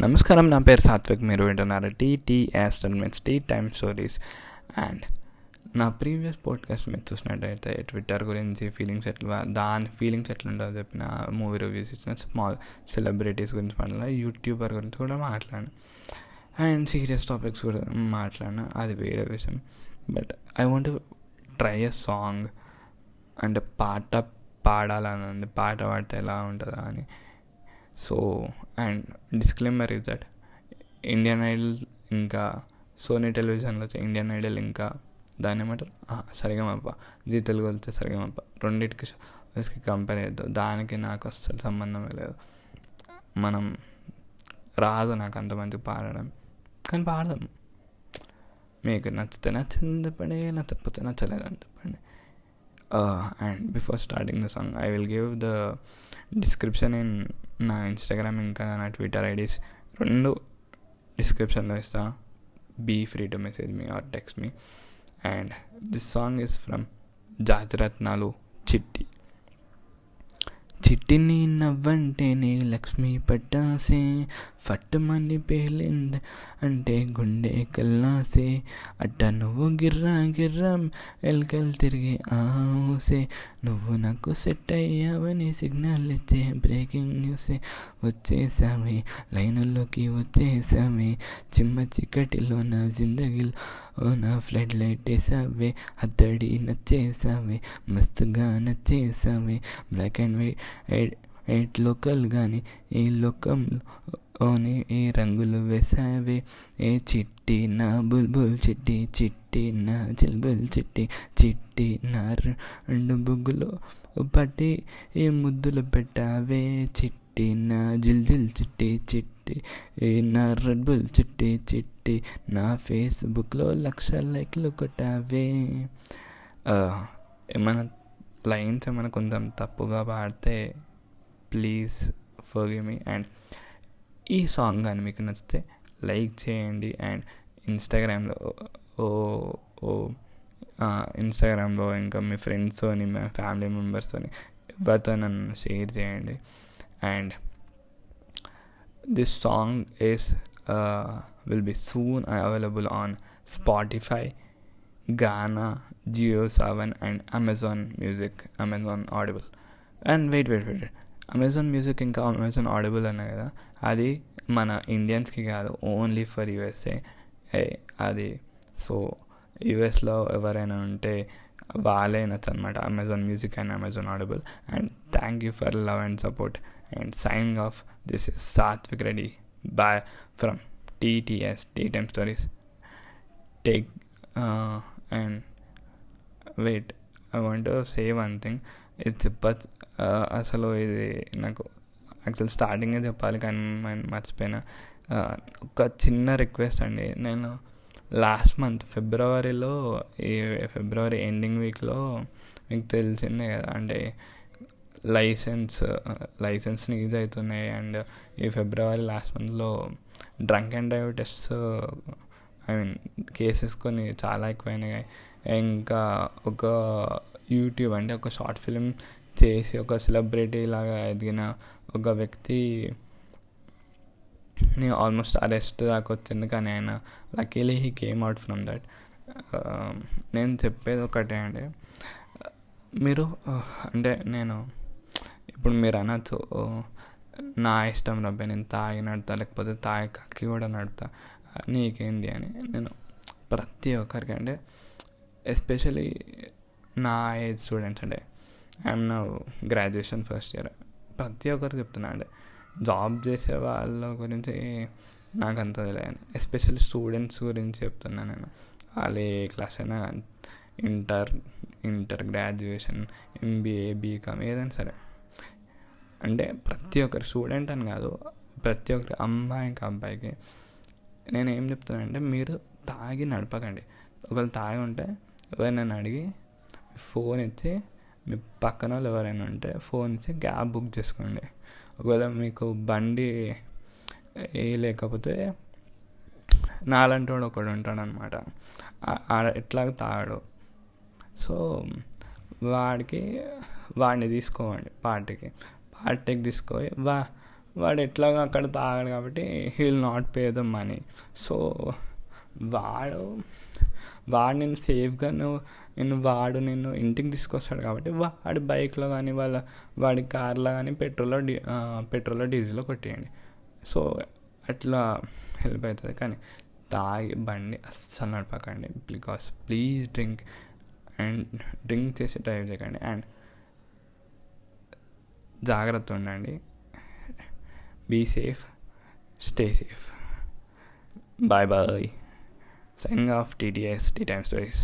నమస్కారం, నా పేరు సాత్విక్. మీరు వింటున్నారు TTS means tea time stories. And నా ప్రీవియస్ పాడ్కాస్ట్ మీరు చూసినట్టయితే ట్విట్టర్ గురించి దాని ఫీలింగ్స్ ఎట్లుంటుందో చెప్పిన, మూవీ రివ్యూస్ ఇచ్చిన, స్మాల్ సెలబ్రిటీస్ గురించి మాట్లాడిన, యూట్యూబర్ గురించి కూడా మాట్లాడాను, అండ్ సీరియస్ టాపిక్స్ కూడా మాట్లాడిన. అది వేరే విషయం. But I want to try a song. అంటే పాట పాడాలని ఉంది, పాట పాడితే ఎలా ఉంటుందా అని. So and disclaimer is that Indian Idol ఇంకా సోనీ టెలివిజన్లో వచ్చే ఇండియన్ ఐడల్ ఇంకా దాన్ని ఏమంటారు సరిగమప్ప, జీ తెలుగు వచ్చే సరిగమప్ప, రెండింటికి కంపేర్ చేద్దాం. దానికి నాకు అస్సలు సంబంధమే లేదు. మనం రాదు నాకు అంతమంది పాడడం, కానీ పాడదాం. మీకు నచ్చితే నచ్చింది చెప్పండి, నచ్చకపోతే నచ్చలేదు అని చెప్పండి. And before starting the song I will give the description in నా ఇన్స్టాగ్రామ్ ఇంకా నా ట్విట్టర్ ఐడీస్ రెండు డిస్క్రిప్షన్లో ఇస్తా. Be free to message me or text me. And this song is from Jathi Ratnalu Chitti. చిట్టిని నవ్వంటేనే లక్ష్మీ పట్టాసే, ఫట్టుమని పేలింది అంటే గుండె కల్లాసే, అట్ట నువ్వు గిర్రా గిర్రా ఎల్కల్ తిరిగి ఆసే, నువ్వు నాకు సెట్ అయ్యావని సిగ్నల్ ఇచ్చే బ్రేకింగ్ న్యూసే, వచ్చేసావే లైనుల్లోకి వచ్చేసావే, చిమ్మ చిక్కటిలో నా జిందగీలో నా ఫ్లడ్ లైట్ వేసావే, హద్దడి నచ్చేసావే, మస్తుగా నచ్చేసావే, బ్లాక్ అండ్ వైట్ లోకల్ కానీ ఈ లోకంలోని ఏ రంగులు వేసావే, ఏ చిట్టి నా బుల్బుల్ చిట్టి, చిట్టి నా చిల్బుల్ చిట్టి, చిట్టి నా రెండు బుగ్గులు పట్టి ఏ ముద్దులు పెట్టావే, చిట్టి నా జిల్ చిట్టి, చిట్టి నా రెడ్ బుల్ చిట్టి, చిట్టి నా ఫేస్బుక్లో 1,00,000 లైక్లు కొట్టావే. ఏమైనా లైన్స్ ఏమైనా కొంచెం తప్పుగా పాడితే ప్లీజ్ ఫర్గివ్ మీ. అండ్ ఈ సాంగ్ కానీ మీకు నచ్చితే లైక్ చేయండి. అండ్ ఇన్స్టాగ్రామ్లో ఇంకా మీ ఫ్రెండ్స్తోని, మీ ఫ్యామిలీ మెంబర్స్తోని ఎవరితో నన్ను షేర్ చేయండి. And this song will be soon available on Spotify, Gaana, JioSaavn and Amazon Music, Amazon Audible. And wait, Amazon Music ఇంకా Amazon Audible అన్నా కదా, అది మన ఇండియన్స్కి కాదు, ఓన్లీ ఫర్ USA అది. సో యూఎస్లో ఎవరైనా ఉంటే వాళ్ళే నచ్చనమాట Amazon music and Amazon Audible. And thank you for love and support. And signing off, this is Sathvik Reddy bye from TTS Tea Time Stories. Take and wait, I want to say one thing. It's అసలు ఇది నాకు actual స్టార్టింగే చెప్పాలి కానీ నేను మర్చిపోయినా. ఒక చిన్న రిక్వెస్ట్ అండి. నేను లాస్ట్ మంత్ ఫిబ్రవరి ఎండింగ్ వీక్లో మీకు తెలిసిందే కదా, అంటే లైసెన్స్ని యూజ్ అవుతున్నాయి. అండ్ ఈ ఫిబ్రవరి లాస్ట్ మంత్లో drunk and drive test cases కొన్ని చాలా ఎక్కువైనాయి. ఇంకా ఒక యూట్యూబ్ అంటే ఒక షార్ట్ ఫిలిం చేసి ఒక సెలబ్రిటీ లాగా ఎదిగిన ఒక వ్యక్తిని ఆల్మోస్ట్ అరెస్ట్ దాకా వచ్చింది. కానీ ఆయన luckily he came out from that. నేను చెప్పేది ఒకటే అండి, మీరు అంటే ఇప్పుడు మీరు అనొచ్చు నా ఇష్టం రబ్బే, నేను తాగి నడుతా, లేకపోతే తాగి కక్కి కూడా నడుతా, నీకేంది అని. నేను ప్రతి ఒక్కరికి, అంటే ఎస్పెషలీ నా ఏజ్ స్టూడెంట్స్, అంటే I'm now graduation first year, ప్రతి ఒక్కరికి చెప్తున్నా. అంటే జాబ్ చేసే వాళ్ళ గురించి నాకు అంత తెలియదు, ఎస్పెషల్లీ స్టూడెంట్స్ గురించి చెప్తున్నా నేను. వాళ్ళు ఏ క్లాస్ అయినా, ఇంటర్ గ్రాడ్యుయేషన్, MBA, BCom ఏదైనా సరే, అంటే ప్రతి ఒక్కరు స్టూడెంట్ అని కాదు, ప్రతి ఒక్కరి అమ్మాయి ఇంకా అబ్బాయికి నేను ఏం చెప్తానంటే, మీరు తాగి నడపకండి. ఒకవేళ తాగి ఉంటే ఎవరైనా అడిగి ఫోన్ ఇచ్చి, మీ పక్కన వాళ్ళు ఎవరైనా ఉంటే ఫోన్ ఇచ్చి క్యాబ్ బుక్ చేసుకోండి. ఒకవేళ మీకు బండి లేకపోతే నాలంటి వాడు ఒకడు ఉంటాడు అనమాట, ఎట్లాగ తాగాడు. సో వాడిని తీసుకోండి పార్టీకి తీసుకొని వాడు ఎట్లాగో అక్కడ తాగాడు కాబట్టి he will not pay the money. So వాడు నేను సేఫ్గా వాడు నిన్ను ఇంటికి తీసుకొస్తాడు కాబట్టి వాడి బైక్లో కానీ వాడి కార్లో కానీ పెట్రోల్లో డీజిల్లో కొట్టేయండి. సో అట్లా హెల్ప్ అవుతుంది. కానీ తాగి బండి అస్సలు నడపకండి. బికాస్ ప్లీజ్ డ్రింక్ చేసి డ్రైవ్ చేయకండి. అండ్ జాగ్రత్త ఉండండి. Be safe, stay safe. Bye bye. Signing off, TTS, Tea Time Stories.